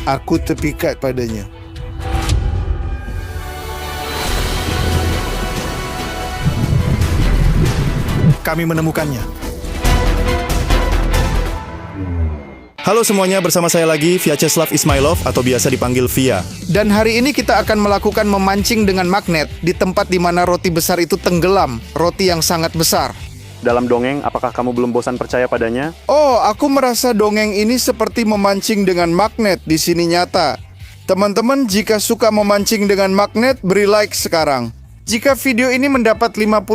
Aku terpikat padanya. Kami menemukannya. Halo semuanya, bersama saya lagi Vyacheslav Ismailov atau biasa dipanggil Via. Dan hari ini kita akan melakukan memancing dengan magnet di tempat di mana roti besar itu tenggelam, roti yang sangat besar. Dalam dongeng, apakah kamu belum bosan percaya padanya? Oh, aku merasa dongeng ini seperti memancing dengan magnet di sini nyata. Teman-teman, jika suka memancing dengan magnet, beri like sekarang. Jika video ini mendapat 50.000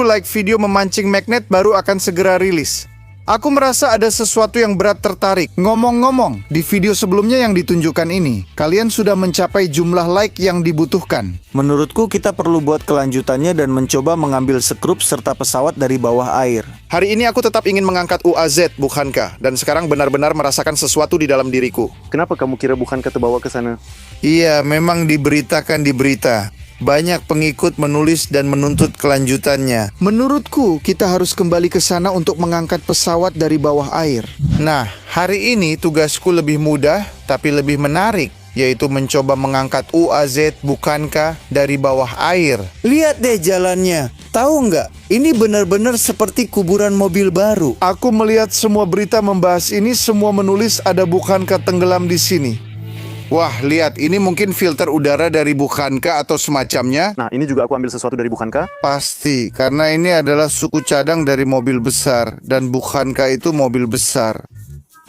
like, video memancing magnet baru akan segera rilis. Aku merasa ada sesuatu yang berat tertarik. Ngomong-ngomong, di video sebelumnya yang ditunjukkan ini, kalian sudah mencapai jumlah like yang dibutuhkan. Menurutku kita perlu buat kelanjutannya dan mencoba mengambil sekrup serta pesawat dari bawah air. Hari ini aku tetap ingin mengangkat UAZ, bukankah? Dan sekarang benar-benar merasakan sesuatu di dalam diriku. Kenapa kamu kira bukan terbawa ke sana? Iya, memang diberitakan di berita. Banyak pengikut menulis dan menuntut kelanjutannya. Menurutku, kita harus kembali ke sana untuk mengangkat pesawat dari bawah air. Nah, hari ini tugasku lebih mudah, tapi lebih menarik, yaitu mencoba mengangkat UAZ, bukankah, dari bawah air. Lihat deh jalannya. Tahu nggak? Ini benar-benar seperti kuburan mobil baru. Aku melihat semua berita membahas ini, semua menulis ada bukankah tenggelam di sini. Wah, lihat, ini mungkin filter udara dari bukankah atau semacamnya. Nah, ini juga aku ambil sesuatu dari bukankah? Pasti, karena ini adalah suku cadang dari mobil besar, dan bukankah itu mobil besar.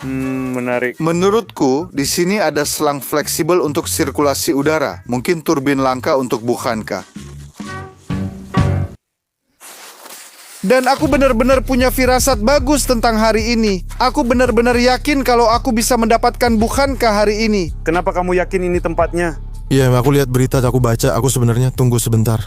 Menarik. Menurutku, di sini ada selang fleksibel untuk sirkulasi udara. Mungkin turbin langka untuk bukankah. Dan aku benar-benar punya firasat bagus tentang hari ini. Aku benar-benar yakin kalau aku bisa mendapatkan bukankah hari ini. Kenapa kamu yakin ini tempatnya? Iya, aku lihat berita, aku baca, aku sebenarnya tunggu sebentar.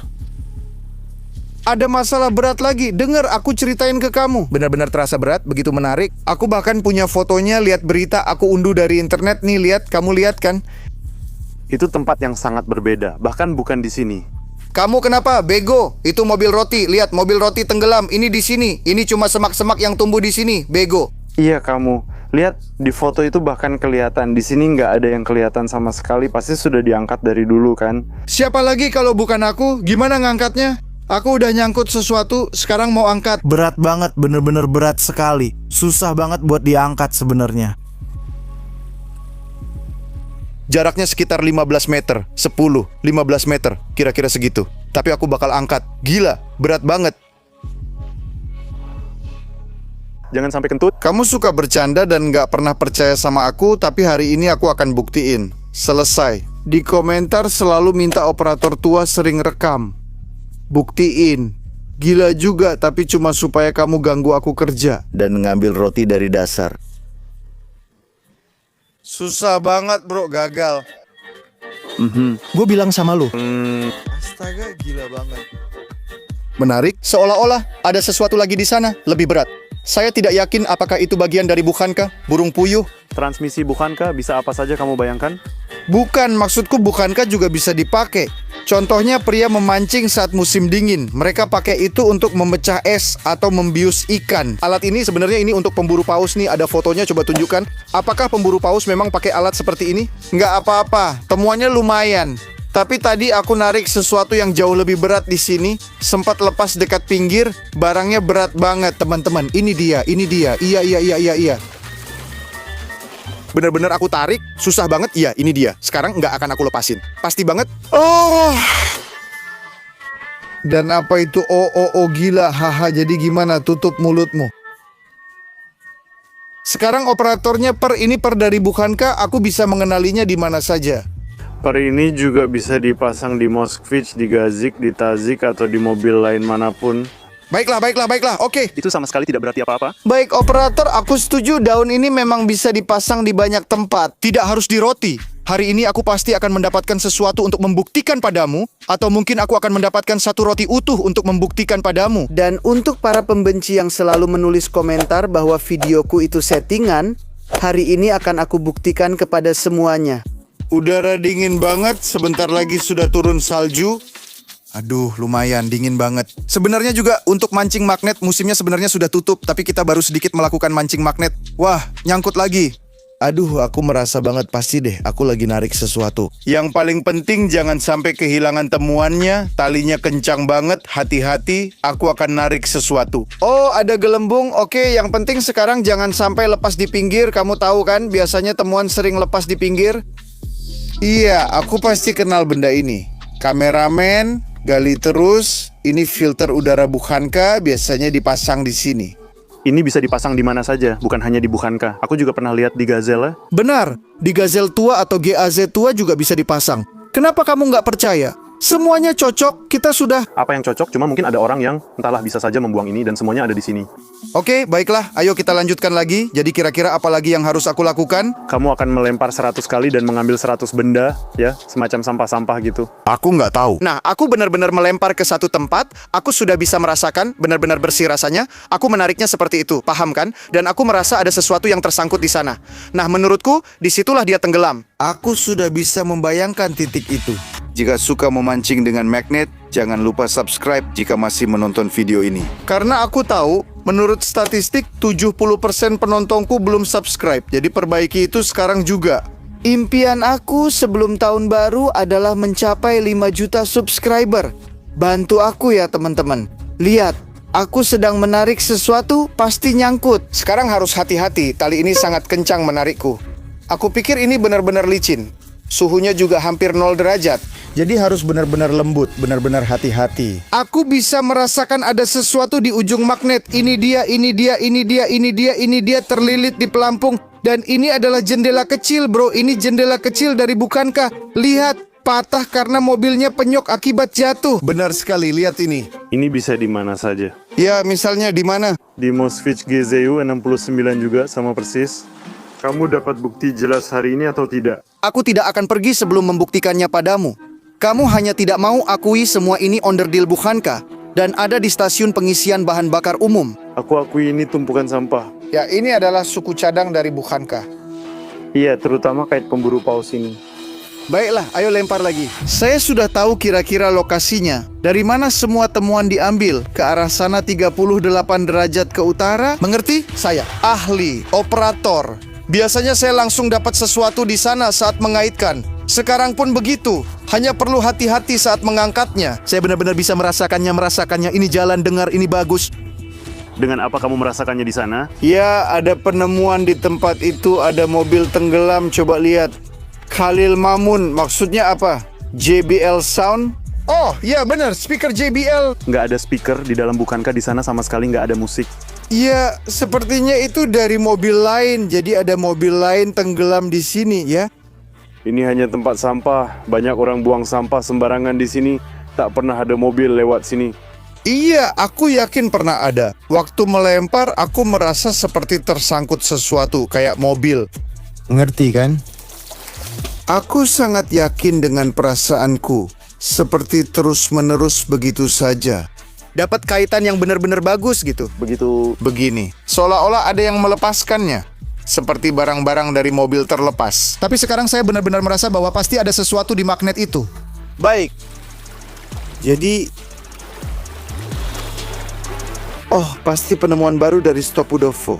Ada masalah berat lagi. Dengar, aku ceritain ke kamu. Benar-benar terasa berat, begitu menarik. Aku bahkan punya fotonya, lihat berita, aku unduh dari internet nih, lihat, kamu lihat kan? Itu tempat yang sangat berbeda, bahkan bukan di sini. Kamu kenapa? Bego. Itu mobil roti. Lihat, mobil roti tenggelam. Ini di sini. Ini cuma semak-semak yang tumbuh di sini. Bego. Iya kamu. Lihat, di foto itu bahkan kelihatan. Di sini nggak ada yang kelihatan sama sekali. Pasti sudah diangkat dari dulu kan? Siapa lagi kalau bukan aku? Gimana ngangkatnya? Aku udah nyangkut sesuatu, sekarang mau angkat. Berat banget, bener-bener berat sekali. Susah banget buat diangkat sebenarnya. Jaraknya sekitar 15 meter, 10, 15 meter, kira-kira segitu. Tapi aku bakal angkat. Gila, berat banget. Jangan sampai kentut. Kamu suka bercanda dan gak pernah percaya sama aku, tapi hari ini aku akan buktiin. Selesai. Di komentar selalu minta operator tua sering rekam. Buktiin. Gila juga, tapi cuma supaya kamu ganggu aku kerja. Dan ngambil roti dari dasar. Susah banget bro, gagal. Gue bilang sama lu. Astaga, gila banget. Menarik, seolah-olah ada sesuatu lagi di sana, lebih berat. Saya tidak yakin apakah itu bagian dari bukankah, burung puyuh. Transmisi bukankah bisa apa saja kamu bayangkan? Bukan, maksudku bukankah juga bisa dipakai. Contohnya pria memancing saat musim dingin. Mereka pakai itu untuk memecah es atau membius ikan. Alat ini sebenarnya ini untuk pemburu paus nih, ada fotonya, coba tunjukkan. Apakah pemburu paus memang pakai alat seperti ini? Nggak apa-apa, temuannya lumayan. Tapi tadi aku narik sesuatu yang jauh lebih berat di sini. Sempat lepas dekat pinggir, barangnya berat banget teman-teman. Ini dia, ini dia. Iya. Benar-benar aku tarik, susah banget, iya ini dia. Sekarang nggak akan aku lepasin. Pasti banget. Oh. Dan apa itu gila, haha, jadi gimana, tutup mulutmu. Sekarang operatornya per dari bukankah, aku bisa mengenalinya di mana saja. Per ini juga bisa dipasang di Moskvich, di Gazik, di Tazik, atau di mobil lain manapun. Baiklah, oke. Itu sama sekali tidak berarti apa-apa. Baik operator, aku setuju daun ini memang bisa dipasang di banyak tempat. Tidak harus di roti. Hari ini aku pasti akan mendapatkan sesuatu untuk membuktikan padamu. Atau mungkin aku akan mendapatkan satu roti utuh untuk membuktikan padamu. Dan untuk para pembenci yang selalu menulis komentar bahwa videoku itu settingan, hari ini akan aku buktikan kepada semuanya. Udara dingin banget, sebentar lagi sudah turun salju. Aduh, lumayan dingin banget. Sebenarnya juga untuk mancing magnet musimnya sebenarnya sudah tutup, tapi kita baru sedikit melakukan mancing magnet. Wah, nyangkut lagi. Aduh, aku merasa banget pasti deh aku lagi narik sesuatu. Yang paling penting jangan sampai kehilangan temuannya. Talinya kencang banget, hati-hati, aku akan narik sesuatu. Oh, ada gelembung. Oke, yang penting sekarang jangan sampai lepas di pinggir. Kamu tahu kan, biasanya temuan sering lepas di pinggir. Iya, aku pasti kenal benda ini. Kameramen, gali terus. Ini filter udara Bukhanka, biasanya dipasang di sini. Ini bisa dipasang di mana saja, bukan hanya di Bukhanka. Aku juga pernah lihat di Gazelle. Benar, di Gazelle tua atau GAZ tua juga bisa dipasang. Kenapa kamu nggak percaya? Semuanya cocok, kita sudah... Apa yang cocok, cuma mungkin ada orang yang entahlah bisa saja membuang ini dan semuanya ada di sini. Oke, baiklah, ayo kita lanjutkan lagi. Jadi kira-kira apa lagi yang harus aku lakukan? Kamu akan melempar 100 kali dan mengambil 100 benda, ya, semacam sampah-sampah gitu. Aku nggak tahu. Nah, aku benar-benar melempar ke satu tempat. Aku sudah bisa merasakan, benar-benar bersih rasanya. Aku menariknya seperti itu, paham kan? Dan aku merasa ada sesuatu yang tersangkut di sana. Nah, menurutku, disitulah dia tenggelam. Aku sudah bisa membayangkan titik itu. Jika suka memancing dengan magnet, jangan lupa subscribe jika masih menonton video ini. Karena aku tahu, menurut statistik 70% penontonku belum subscribe. Jadi perbaiki itu sekarang juga. Impian aku sebelum tahun baru adalah mencapai 5 juta subscriber. Bantu aku ya teman-teman. Lihat, aku sedang menarik sesuatu, pasti nyangkut. Sekarang harus hati-hati, tali ini sangat kencang menarikku. Aku pikir ini benar-benar licin. Suhunya juga hampir 0 derajat. Jadi harus benar-benar lembut, benar-benar hati-hati. Aku bisa merasakan ada sesuatu di ujung magnet. Ini dia, ini dia, ini dia, ini dia, ini dia terlilit di pelampung. Dan ini adalah jendela kecil, bro. Ini jendela kecil dari Bukhanka. Lihat, patah karena mobilnya penyok akibat jatuh. Benar sekali, lihat ini. Ini bisa di mana saja. Ya, misalnya di mana? Di Mosfetch GZU 69 juga sama persis. Kamu dapat bukti jelas hari ini atau tidak? Aku tidak akan pergi sebelum membuktikannya padamu. Kamu hanya tidak mau akui semua ini onderdil Bukhanka dan ada di stasiun pengisian bahan bakar umum. Aku akui ini tumpukan sampah. Ya, ini adalah suku cadang dari Bukhanka. Iya, terutama kait pemburu paus ini. Baiklah, ayo lempar lagi. Saya sudah tahu kira-kira lokasinya. Dari mana semua temuan diambil? Ke arah sana 38 derajat ke utara. Mengerti? Saya ahli, operator. Biasanya saya langsung dapat sesuatu di sana saat mengaitkan. Sekarang pun begitu. Hanya perlu hati-hati saat mengangkatnya. Saya benar-benar bisa merasakannya. Ini jalan dengar, ini bagus. Dengan apa kamu merasakannya di sana? Ya, ada penemuan di tempat itu. Ada mobil tenggelam, coba lihat. Khalil Mamun, maksudnya apa? JBL Sound? Oh, ya benar, speaker JBL. Nggak ada speaker di dalam Bukhanka, di sana sama sekali nggak ada musik. Ya, sepertinya itu dari mobil lain. Jadi ada mobil lain tenggelam di sini, ya. Ini hanya tempat sampah. Banyak orang buang sampah sembarangan di sini. Tak pernah ada mobil lewat sini. Iya, aku yakin pernah ada. Waktu melempar, aku merasa seperti tersangkut sesuatu, kayak mobil. Ngerti kan? Aku sangat yakin dengan perasaanku. Seperti terus-menerus begitu saja. Dapat kaitan yang benar-benar bagus gitu. Begitu. Begini, seolah-olah ada yang melepaskannya. Seperti barang-barang dari mobil terlepas. Tapi sekarang saya benar-benar merasa bahwa pasti ada sesuatu di magnet itu. Baik. Jadi... Oh, pasti penemuan baru dari Stopudovo.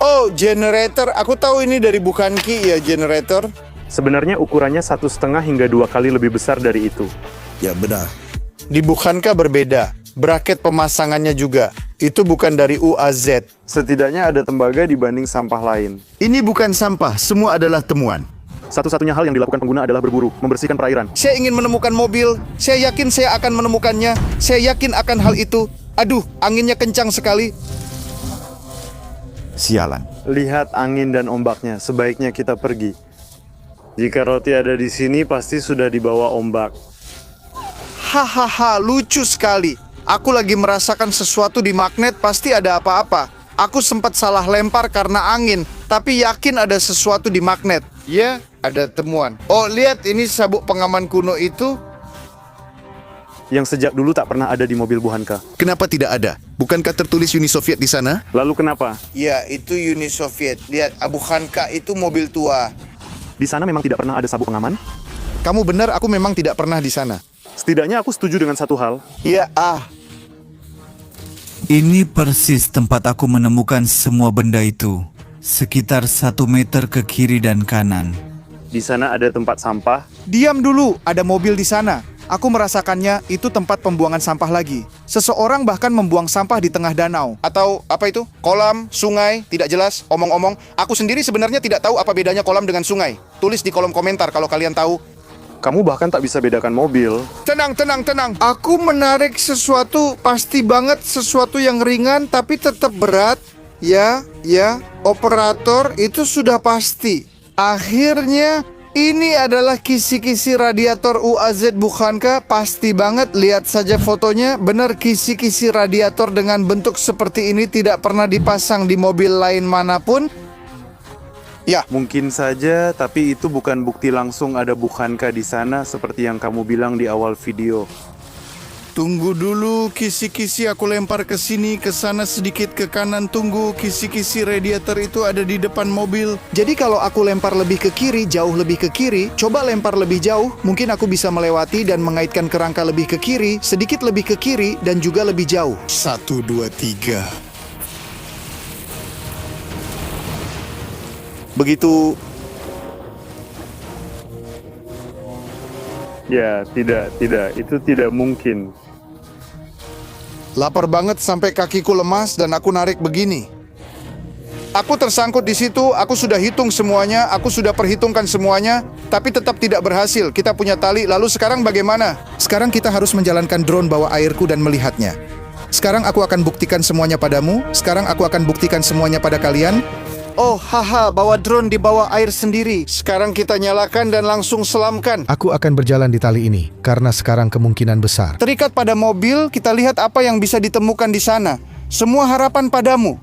Oh, generator. Aku tahu ini dari Bukhanki ya, generator. Sebenarnya ukurannya 1,5 hingga 2 kali lebih besar dari itu. Ya, benar. Di Bukhanka berbeda. Braket pemasangannya juga. Itu bukan dari UAZ. Setidaknya ada tembaga dibanding sampah lain. Ini bukan sampah, semua adalah temuan. Satu-satunya hal yang dilakukan pengguna adalah berburu, membersihkan perairan. Saya ingin menemukan mobil. Saya yakin saya akan menemukannya. Saya yakin akan hal itu. Aduh, anginnya kencang sekali. Sialan. Lihat angin dan ombaknya, sebaiknya kita pergi. Jika roti ada di sini, pasti sudah dibawa ombak. Hahaha, lucu sekali. Aku lagi merasakan sesuatu di magnet, pasti ada apa-apa. Aku sempat salah lempar karena angin, tapi yakin ada sesuatu di magnet. Ya, ada temuan. Oh, lihat ini sabuk pengaman kuno itu. Yang sejak dulu tak pernah ada di mobil Bukhanka. Kenapa tidak ada? Bukankah tertulis Uni Soviet di sana? Lalu kenapa? Ya, itu Uni Soviet. Lihat, Bukhanka itu mobil tua. Di sana memang tidak pernah ada sabuk pengaman? Kamu benar, aku memang tidak pernah di sana. Setidaknya aku setuju dengan satu hal. Ya, Ini persis tempat aku menemukan semua benda itu. Sekitar 1 meter ke kiri dan kanan. Di sana ada tempat sampah. Diam dulu, ada mobil di sana. Aku merasakannya, itu tempat pembuangan sampah lagi. Seseorang bahkan membuang sampah di tengah danau. Atau apa itu? Kolam, sungai, tidak jelas. Omong-omong, aku sendiri sebenarnya tidak tahu apa bedanya kolam dengan sungai. Tulis di kolom komentar kalau kalian tahu. Kamu bahkan tak bisa bedakan mobil. Tenang, tenang, tenang. Aku menarik sesuatu, pasti banget sesuatu yang ringan tapi tetap berat. Ya, operator itu sudah pasti. Akhirnya, ini adalah kisi-kisi radiator UAZ bukankah? Pasti banget, lihat saja fotonya. Benar, kisi-kisi radiator dengan bentuk seperti ini tidak pernah dipasang di mobil lain manapun. Ya, Mungkin saja, tapi itu bukan bukti langsung ada bukankah di sana seperti yang kamu bilang di awal video. tunggu dulu, kisi-kisi aku lempar ke sini, ke sana sedikit, ke kanan. Tunggu, kisi-kisi radiator itu ada di depan mobil. Jadi kalau aku lempar lebih ke kiri, jauh lebih ke kiri, coba lempar lebih jauh, mungkin aku bisa melewati dan mengaitkan kerangka lebih ke kiri, sedikit lebih ke kiri, dan juga lebih jauh. 1, 2, 3. Begitu. Ya, tidak, itu tidak mungkin. Lapar banget sampai kakiku lemas dan aku narik begini. Aku tersangkut di situ, aku sudah hitung semuanya, aku sudah perhitungkan semuanya, tapi tetap tidak berhasil. Kita punya tali, lalu sekarang bagaimana? Sekarang kita harus menjalankan drone bawah airku dan melihatnya. Sekarang aku akan buktikan semuanya padamu, sekarang aku akan buktikan semuanya pada kalian. Oh, haha, bawa drone di bawah air sendiri. Sekarang kita nyalakan dan langsung selamkan. Aku akan berjalan di tali ini, karena sekarang kemungkinan besar. Terikat pada mobil, kita lihat apa yang bisa ditemukan di sana. Semua harapan padamu.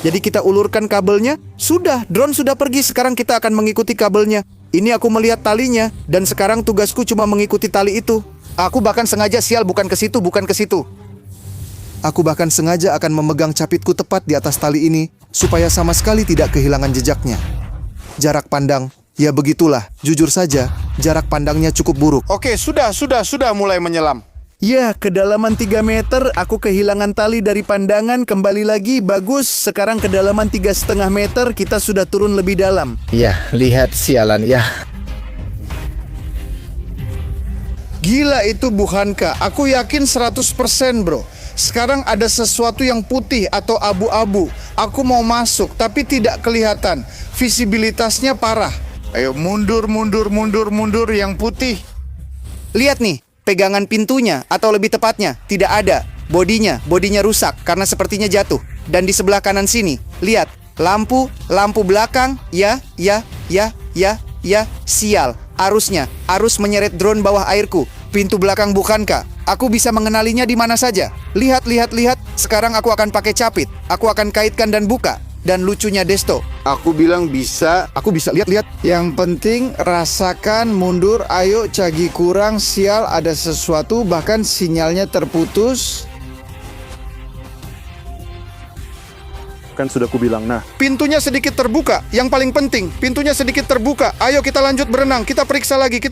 Jadi kita ulurkan kabelnya. Sudah, drone sudah pergi. Sekarang kita akan mengikuti kabelnya. Ini aku melihat talinya, dan sekarang tugasku cuma mengikuti tali itu. Aku bahkan sengaja sial bukan ke situ, bukan ke situ. Aku bahkan sengaja akan memegang capitku tepat di atas tali ini, supaya sama sekali tidak kehilangan jejaknya. Jarak pandang, ya begitulah. Jujur saja, jarak pandangnya cukup buruk. Oke, sudah mulai menyelam. Ya, kedalaman 3 meter, aku kehilangan tali dari pandangan, kembali lagi, bagus. Sekarang kedalaman 3,5 meter, kita sudah turun lebih dalam. Ya, lihat sialan ya. Gila itu bukankah? Aku yakin 100% bro. Sekarang ada sesuatu yang putih atau abu-abu. Aku mau masuk, tapi tidak kelihatan. Visibilitasnya parah. Ayo mundur yang putih. Lihat nih, pegangan pintunya, atau lebih tepatnya, tidak ada. Bodinya rusak karena sepertinya jatuh. Dan di sebelah kanan sini, lihat, lampu belakang, ya, sial. Arus menyeret drone bawah airku. Pintu belakang bukankah? Aku bisa mengenalinya di mana saja. Lihat. Sekarang aku akan pakai capit. Aku akan kaitkan dan buka. Dan lucunya Desto, aku bilang bisa. Aku bisa, lihat. Yang penting rasakan mundur. Ayo, Cagi kurang. Sial, ada sesuatu. Bahkan sinyalnya terputus. Kan sudah kubilang, nah. Pintunya sedikit terbuka. Yang paling penting, pintunya sedikit terbuka. Ayo kita lanjut berenang. Kita periksa lagi.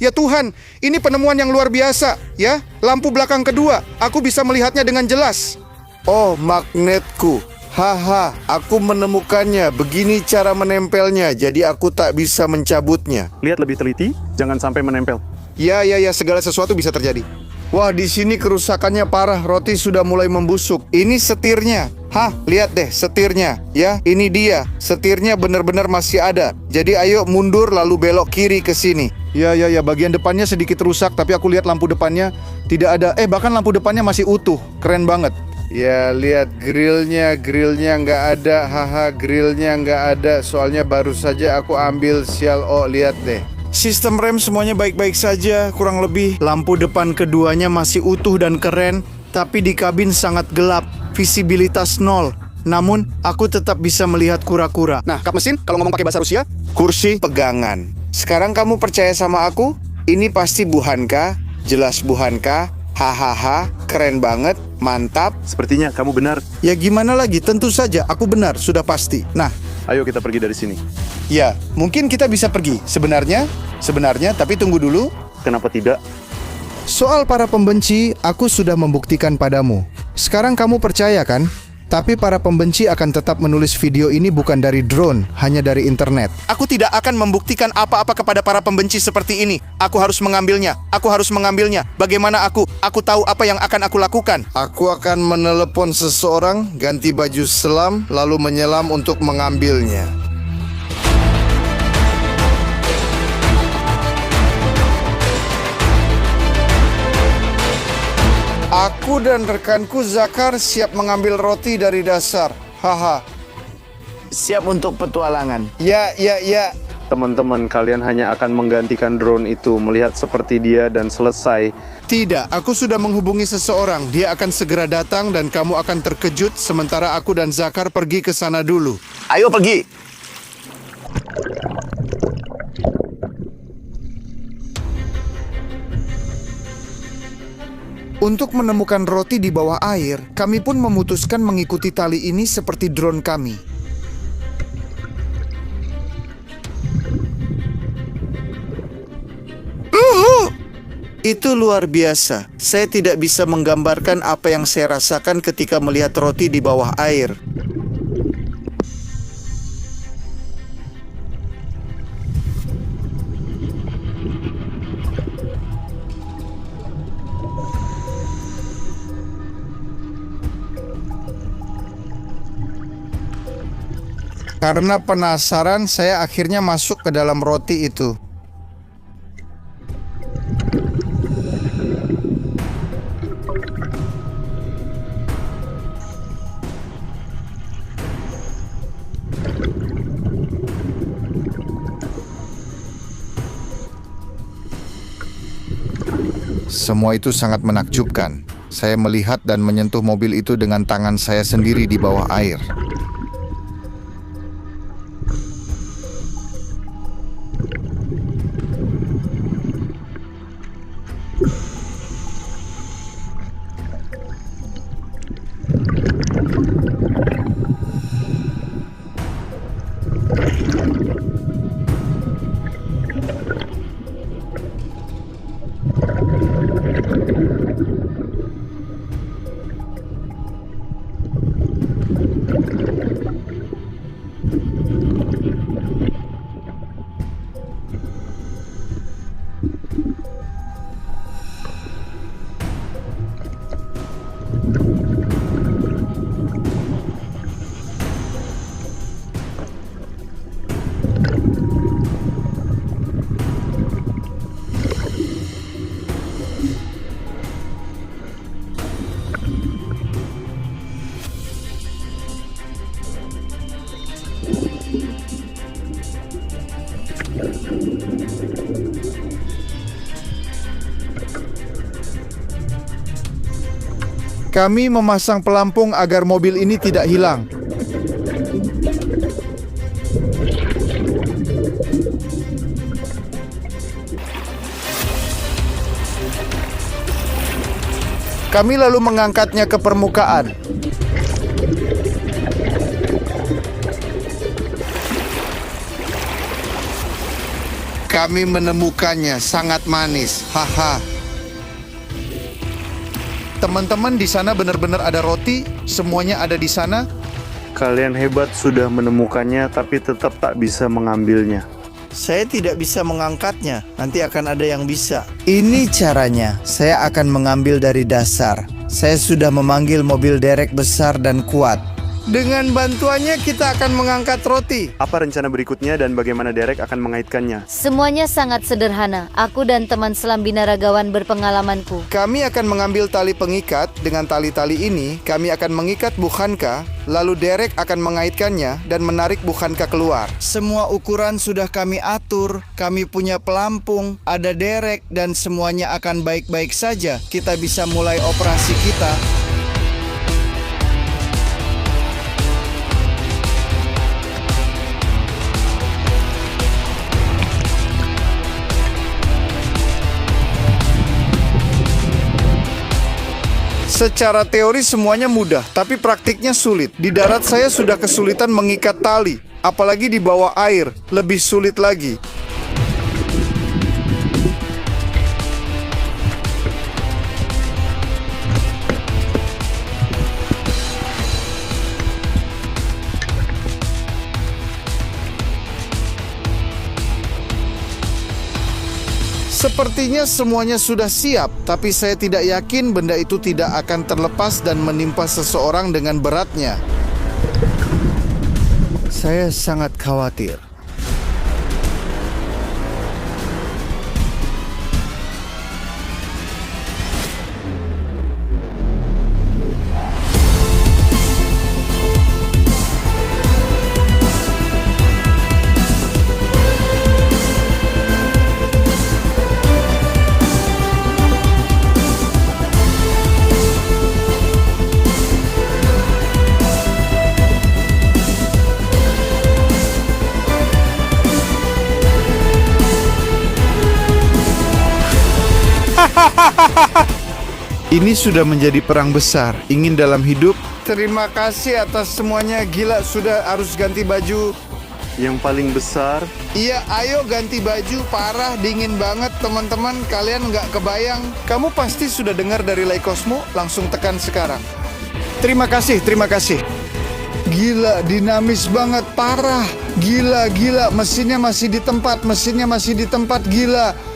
Ya Tuhan, ini penemuan yang luar biasa. Ya, lampu belakang kedua. Aku bisa melihatnya dengan jelas. Oh, magnetku. Haha, aku menemukannya. Begini cara menempelnya. Jadi aku tak bisa mencabutnya. Lihat lebih teliti, jangan sampai menempel. Ya, segala sesuatu bisa terjadi. Wah, di sini kerusakannya parah. Roti sudah mulai membusuk. Ini setirnya. Hah, lihat deh setirnya. Ya, ini dia. Setirnya benar-benar masih ada. Jadi ayo mundur lalu belok kiri ke sini. Ya, bagian depannya sedikit rusak, tapi aku lihat lampu depannya tidak ada. Bahkan lampu depannya masih utuh. Keren banget. Ya, lihat grillnya nggak ada. Haha, grillnya nggak ada. Soalnya baru saja aku ambil, sial. Oh, lihat deh. Sistem rem semuanya baik-baik saja, kurang lebih. Lampu depan keduanya masih utuh dan keren, tapi di kabin sangat gelap, visibilitas 0. Namun, aku tetap bisa melihat kura-kura. Nah, kap mesin, kalau ngomong pakai bahasa Rusia, kursi pegangan. Sekarang kamu percaya sama aku? Ini pasti Buhanka, jelas Buhanka. Hahaha, keren banget, mantap. Sepertinya kamu benar. Ya gimana lagi, tentu saja aku benar, sudah pasti. Nah, Ayo kita pergi dari sini. ya, mungkin kita bisa pergi. Sebenarnya, tapi tunggu dulu. Kenapa tidak? Soal para pembenci, aku sudah membuktikan padamu. Sekarang kamu percaya kan? Tapi para pembenci akan tetap menulis video ini bukan dari drone, hanya dari internet. Aku tidak akan membuktikan apa-apa kepada para pembenci seperti ini. Aku harus mengambilnya. Aku harus mengambilnya. Bagaimana aku? Aku tahu apa yang akan aku lakukan. Aku akan menelepon seseorang, ganti baju selam, lalu menyelam untuk mengambilnya. Aku dan rekanku Zakar siap mengambil roti dari dasar. Haha. Siap untuk petualangan. Ya. Teman-teman, kalian hanya akan menggantikan drone itu, melihat seperti dia dan selesai. Tidak, aku sudah menghubungi seseorang. Dia akan segera datang dan kamu akan terkejut sementara aku dan Zakar pergi ke sana dulu. Ayo pergi. Untuk menemukan roti di bawah air, kami pun memutuskan mengikuti tali ini seperti drone kami. Itu luar biasa. Saya tidak bisa menggambarkan apa yang saya rasakan ketika melihat roti di bawah air. Karena penasaran, saya akhirnya masuk ke dalam roti itu. Semua itu sangat menakjubkan. Saya melihat dan menyentuh mobil itu dengan tangan saya sendiri di bawah air. Kami memasang pelampung agar mobil ini tidak hilang. Kami lalu mengangkatnya ke permukaan. Kami menemukannya, sangat manis. Haha. Teman-teman, di sana benar-benar ada roti, semuanya ada di sana. Kalian hebat sudah menemukannya, tapi tetap tak bisa mengambilnya. Saya tidak bisa mengangkatnya. Nanti akan ada yang bisa. Ini caranya. Saya akan mengambil dari dasar. Saya sudah memanggil mobil derek besar dan kuat. Dengan bantuannya kita akan mengangkat roti. Apa rencana berikutnya dan bagaimana Derek akan mengaitkannya? Semuanya sangat sederhana. Aku dan teman selam binaragawan berpengalamanku. Kami akan mengambil tali pengikat. Dengan tali-tali ini, kami akan mengikat Bukhanka, lalu Derek akan mengaitkannya dan menarik Bukhanka keluar. Semua ukuran sudah kami atur. Kami punya pelampung, ada derek, dan semuanya akan baik-baik saja. Kita bisa mulai operasi kita. Secara teori semuanya mudah, tapi praktiknya sulit. Di darat saya sudah kesulitan mengikat tali, apalagi di bawah air, lebih sulit lagi. Sepertinya semuanya sudah siap, tapi saya tidak yakin benda itu tidak akan terlepas dan menimpa seseorang dengan beratnya. Saya sangat khawatir. Ini sudah menjadi perang besar. Ingin dalam hidup. Terima kasih atas semuanya. Gila, sudah harus ganti baju. Yang paling besar, Iya, ayo ganti baju. Parah, dingin banget teman-teman. Kalian nggak kebayang. Kamu pasti sudah dengar dari Leikosmo. Langsung tekan sekarang. Terima kasih, terima kasih. Gila, dinamis banget. Parah. Gila, gila. Mesinnya masih di tempat. Mesinnya masih di tempat. Gila.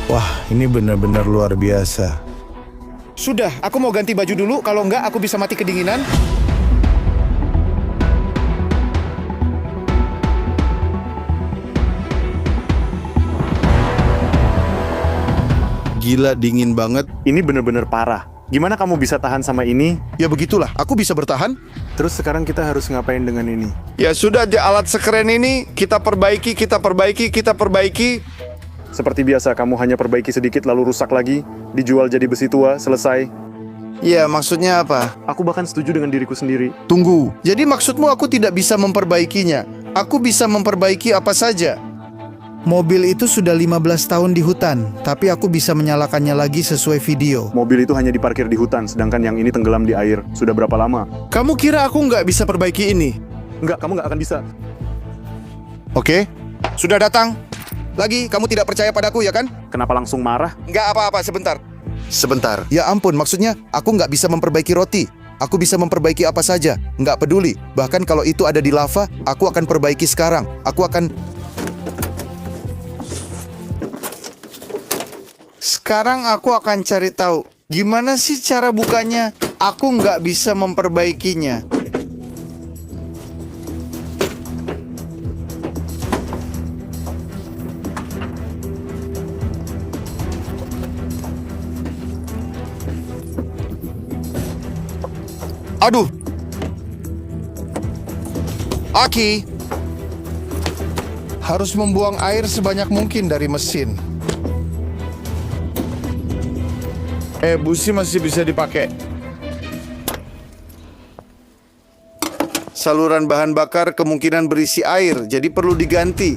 Wah, ini benar-benar luar biasa. Sudah, aku mau ganti baju dulu. Kalau nggak, aku bisa mati kedinginan. Gila, dingin banget. ini bener-bener parah. Gimana kamu bisa tahan sama ini? Ya begitulah, aku bisa bertahan. Terus sekarang kita harus ngapain dengan ini? Ya sudah, alat sekeren ini kita perbaiki, kita perbaiki, kita perbaiki. Seperti biasa, kamu hanya perbaiki sedikit lalu rusak lagi, dijual jadi besi tua, selesai. Ya, maksudnya apa? Aku bahkan setuju dengan diriku sendiri. Tunggu. Jadi maksudmu aku tidak bisa memperbaikinya? Aku bisa memperbaiki apa saja? Mobil itu sudah 15 tahun di hutan, tapi aku bisa menyalakannya lagi sesuai video. Mobil itu hanya diparkir di hutan, sedangkan yang ini tenggelam di air. Sudah berapa lama? Kamu kira aku nggak bisa perbaiki ini? Enggak, kamu nggak akan bisa. Oke, sudah datang. Lagi, kamu tidak percaya padaku ya kan? Kenapa langsung marah? Nggak apa-apa, sebentar. Sebentar. Ya ampun, maksudnya aku nggak bisa memperbaiki roti. Aku bisa memperbaiki apa saja, nggak peduli. Bahkan kalau itu ada di lava, aku akan perbaiki sekarang. Sekarang aku akan cari tahu gimana sih cara bukanya. Aku nggak bisa memperbaikinya. Aduh. Aki harus membuang air sebanyak mungkin dari mesin. Busi masih bisa dipakai. Saluran bahan bakar kemungkinan berisi air, jadi perlu diganti.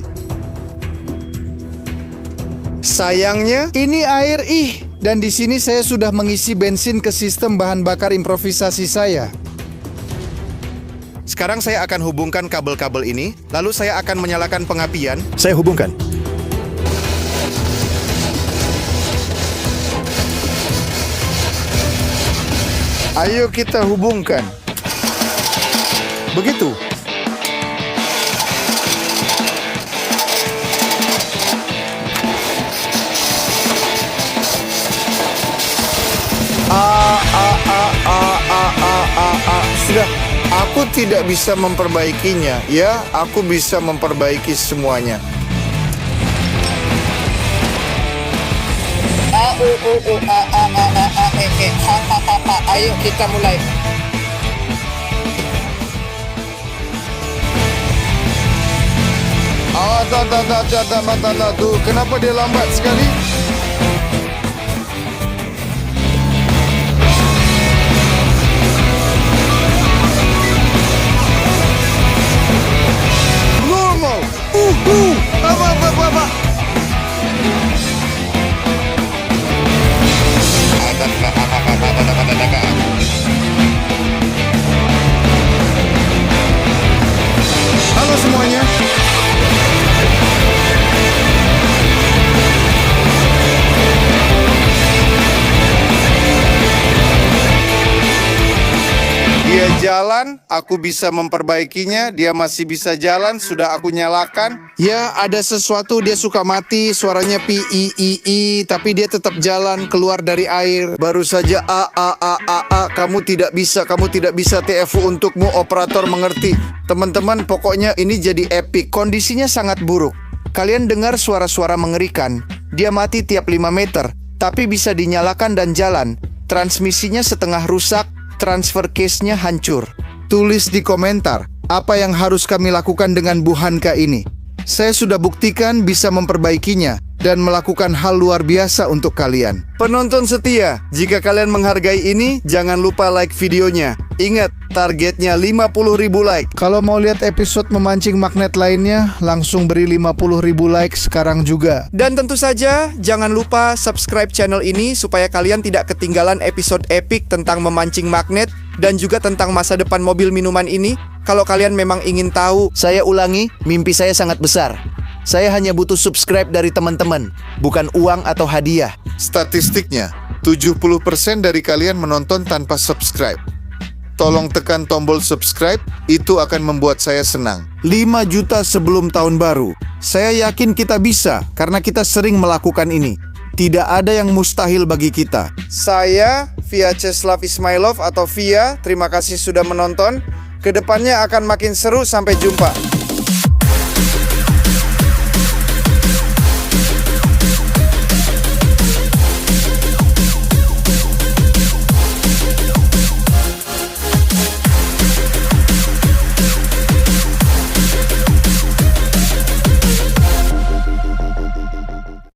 Sayangnya, ini air dan di sini saya sudah mengisi bensin ke sistem bahan bakar improvisasi saya. Sekarang saya akan hubungkan kabel-kabel ini, lalu saya akan menyalakan pengapian. Saya hubungkan. Ayo kita hubungkan. Begitu. Sudah, aku tidak bisa memperbaikinya. Ya, aku bisa memperbaiki semuanya. Ayo kita mulai. Tuh, kenapa dia lambat sekali? Normal. Apa? Halo semuanya. jalan, aku bisa memperbaikinya. Dia masih bisa jalan, sudah aku nyalakan. Ya, ada sesuatu, dia suka mati, suaranya pi, tapi dia tetap jalan keluar dari air. Baru saja kamu tidak bisa TFU untukmu, operator mengerti. Teman-teman, pokoknya ini jadi epic. Kondisinya sangat buruk. Kalian dengar suara-suara mengerikan. Dia mati tiap 5 meter, tapi bisa dinyalakan dan jalan. Transmisinya setengah rusak, transfer case-nya hancur. Tulis di komentar, apa yang harus kami lakukan dengan Buhanka ini? Saya sudah buktikan bisa memperbaikinya dan melakukan hal luar biasa untuk kalian. Penonton setia, jika kalian menghargai ini, jangan lupa like videonya. Ingat, targetnya 50.000 like. Kalau mau lihat episode memancing magnet lainnya, langsung beri 50.000 like sekarang juga. Dan tentu saja, jangan lupa subscribe channel ini supaya kalian tidak ketinggalan episode epic tentang memancing magnet dan juga tentang masa depan mobil minuman ini. Kalau kalian memang ingin tahu, Saya ulangi, mimpi saya sangat besar. Saya hanya butuh subscribe dari teman-teman, bukan uang atau hadiah. Statistiknya, 70% dari kalian menonton tanpa subscribe. Tolong tekan tombol subscribe, itu akan membuat saya senang. 5 juta sebelum tahun baru. Saya yakin kita bisa, karena kita sering melakukan ini. Tidak ada yang mustahil bagi kita. Saya, Vyacheslav Ismailov atau Via, terima kasih sudah menonton. Kedepannya akan makin seru, sampai jumpa.